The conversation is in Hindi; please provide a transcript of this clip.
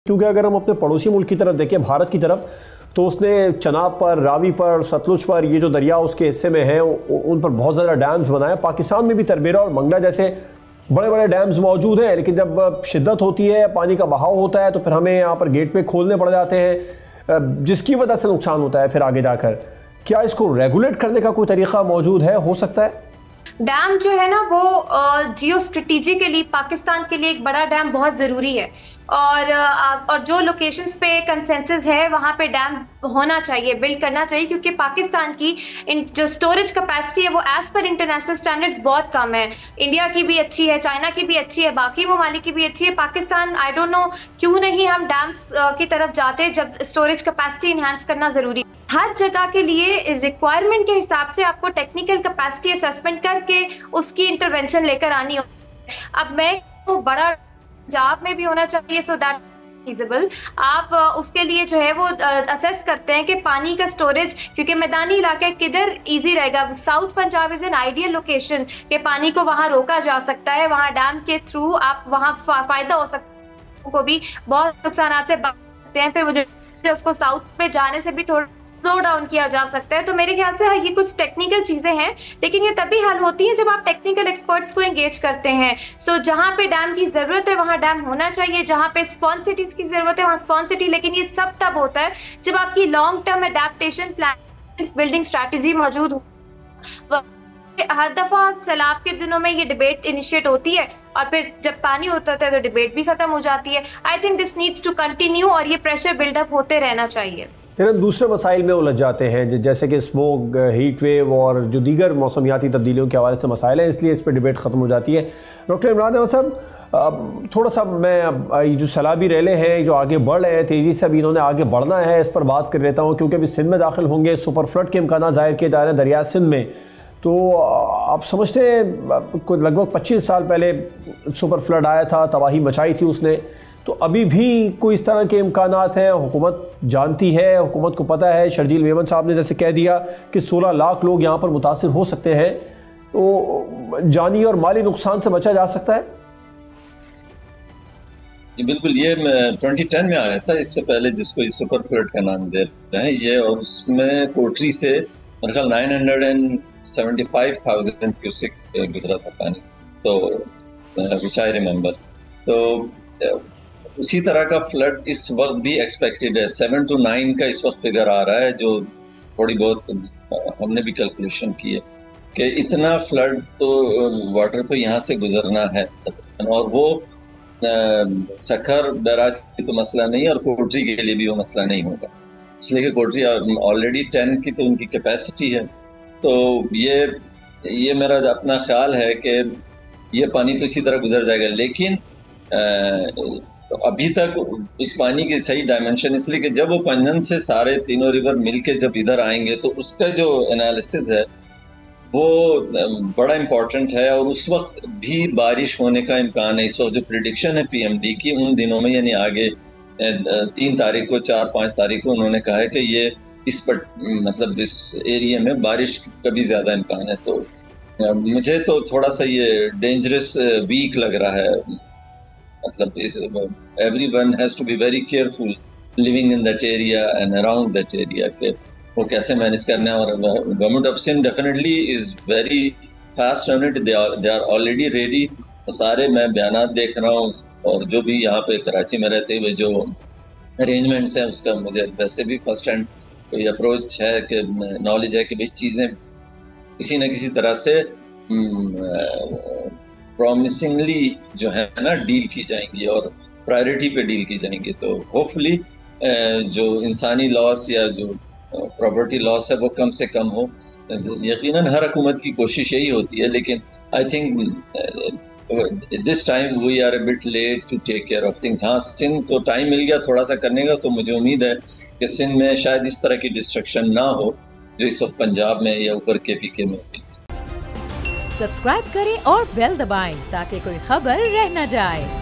क्योंकि अगर हम अपने पड़ोसी मुल्क की तरफ देखें, भारत की तरफ, तो उसने चनाब पर, रावी पर, सतलुज पर, ये जो दरिया उसके हिस्से में हैं, उन पर बहुत ज़्यादा डैम्स बनाए। पाकिस्तान में भी तरबेरा और मंगला जैसे बड़े बड़े डैम्स मौजूद हैं, लेकिन जब शिद्दत होती है, पानी का बहाव होता है, तो फिर हमें यहाँ पर गेट पे खोलने पड़ जाते हैं, जिसकी वजह से नुकसान होता है फिर आगे जाकर। क्या इसको रेगुलेट करने का कोई तरीका मौजूद है, हो सकता है? डैम जो है ना वो जियो स्ट्रेटेजिकली पाकिस्तान के लिए एक बड़ा डैम बहुत ज़रूरी है और जो लोकेशंस पे कंसेंसस है वहाँ पे डैम होना चाहिए, बिल्ड करना चाहिए, क्योंकि पाकिस्तान की जो स्टोरेज कैपेसिटी है वो एज पर इंटरनेशनल स्टैंडर्ड्स बहुत कम है। इंडिया की भी अच्छी है, चाइना की भी अच्छी है, बाकी ममालिक की भी अच्छी है। पाकिस्तान आई डोंट नो क्यों नहीं हम डैम्स की तरफ जाते, जब स्टोरेज कैपेसिटी इन्हांस करना ज़रूरी है। हर जगह के लिए रिक्वायरमेंट के हिसाब से आपको टेक्निकल कैपेसिटी असेसमेंट करके उसकी इंटरवेंशन लेकर आनी हो। अब मैं तो बड़ा पंजाब में भी होना चाहिए सो दैट फीजिबल। आप उसके लिए जो है वो असेस करते हैं कि पानी का स्टोरेज, क्योंकि मैदानी इलाके किधर इजी रहेगा। South Punjab is an ideal location के पानी को वहां रोका जा सकता है, वहां डैम के थ्रू आप वहां फायदा हो सकता है, को भी बहुत नुकसान से बच सकते हैं। फिर मुझे उसको साउथ पे जाने से भी थोड़ा स्लो डाउन किया जा सकता है। तो मेरे ख्याल से ये कुछ टेक्निकल चीजें हैं, लेकिन ये तभी हल होती हैं जब आप टेक्निकल एक्सपर्ट्स को एंगेज करते हैं। सो जहां पे डैम की जरूरत है वहां डैम होना चाहिए, जहां पे स्पॉन सिटीज की जरूरत है वहां स्पॉन सिटी। लेकिन ये सब तब होता है जब आपकी long term adaptation plan, building strategy मौजूद हो। हर दफा सैलाब के दिनों में ये डिबेट इनिशिएट होती है और फिर जब पानी होता है तो डिबेट भी खत्म हो जाती है। I think this needs to continue और ये प्रेशर बिल्डअप होते रहना चाहिए। दूसरे मसाइल में उलझ जाते हैं, जैसे कि स्मोक, हीट वेव और जो दीगर मौसमियाती तब्दीलियों के हवाले से मसाइल हैं, इसलिए इस पर डिबेट ख़त्म हो जाती है। डॉक्टर इमरान अहमद साहब, थोड़ा सा मैं जो सैलाबी रेले हैं जो आगे बढ़ रहे हैं तेज़ी से, अभी इन्होंने आगे बढ़ना है, इस पर बात कर लेता हूँ, क्योंकि अभी सिंध में दाखिल होंगे, सुपर फ्लड के इम्कान ज़ाहिर किए जा रहे हैं दरिया सिंध में। तो आप समझते हैं लगभग 25 साल पहले सुपर फ्लड आया था, तबाही मचाई थी उसने, तो अभी भी कोई इस तरह के इम्कानात हैं? हुकूमत जानती है, हुकूमत को पता है। शर्जील मेमन साहब ने जैसे कह दिया कि 16 लाख लोग यहाँ पर मुतासिर हो सकते हैं, तो जानी और माली नुकसान से बचा जा सकता है? जी बिल्कुल, ये 2010 में आया था, इससे पहले जिसको सुपर फ्लड का नाम दे रहे हैं ये, और उसमें कोटरी से मेरे ख्याल 975,000 क्यूसेक गुजरा था पानी, तो विच आई रिमेंबर। तो उसी तरह का फ्लड इस वक्त भी एक्सपेक्टेड है। 7 to 9 का इस वक्त फिगर आ रहा है, जो थोड़ी बहुत हमने भी कैलकुलेशन की है कि इतना फ्लड तो वाटर तो यहाँ से गुजरना है, और वो सखर बैराज की तो मसला नहीं, और कोटरी के लिए भी वो मसला नहीं होगा, इसलिए कि कोटरी ऑलरेडी 10 की तो उनकी कैपेसिटी है। तो ये मेरा अपना ख्याल है कि ये पानी तो इसी तरह गुजर जाएगा, लेकिन तो अभी तक उस पानी की सही डायमेंशन, इसलिए कि जब वो पंजन से सारे तीनों रिवर मिलके जब इधर आएंगे तो उसका जो एनालिसिस है वो बड़ा इम्पोर्टेंट है, और उस वक्त भी बारिश होने का इम्कान है। इस वक्त जो प्रिडिक्शन है पीएमडी की उन दिनों में, यानी आगे 3 तारीख को, 4-5 तारीख को उन्होंने कहा है कि ये इस पर मतलब इस एरिया में बारिश का भी ज़्यादा इम्कान है। तो मुझे तो थोड़ा सा ये डेंजरस वीक लग रहा है। मतलब everyone has to be very careful living in that area and around that area कि वो कैसे मैनेज करना है। और government of Sindh definitely is very fast on it, they are already ready. सारे मैं बयानात देख रहा हूँ, और जो भी यहाँ पे कराची में रहते हुए जो अरेंजमेंट्स हैं उसका मुझे वैसे भी फर्स्ट हैंड कोई अप्रोच है कि नॉलेज है कि भाई चीज़ें किसी न किसी तरह से प्रॉमिसिंगली जो है ना डील की जाएंगी और प्रायोरिटी पे डील की जाएंगी। तो होपफुली जो इंसानी लॉस या जो प्रॉपर्टी लॉस है वो कम से कम हो। यकीनन हर हुकूमत की कोशिश यही होती है, लेकिन I think this time we are a bit late to take care of things. हाँ, सिंध को टाइम मिल गया थोड़ा सा करने का, तो मुझे उम्मीद है कि सिंध में शायद इस तरह की डिस्ट्रक्शन ना हो जो इस वक्त पंजाब में या ऊपर KPK में होती। सब्सक्राइब करें और बेल दबाएं ताकि कोई खबर रह न जाए।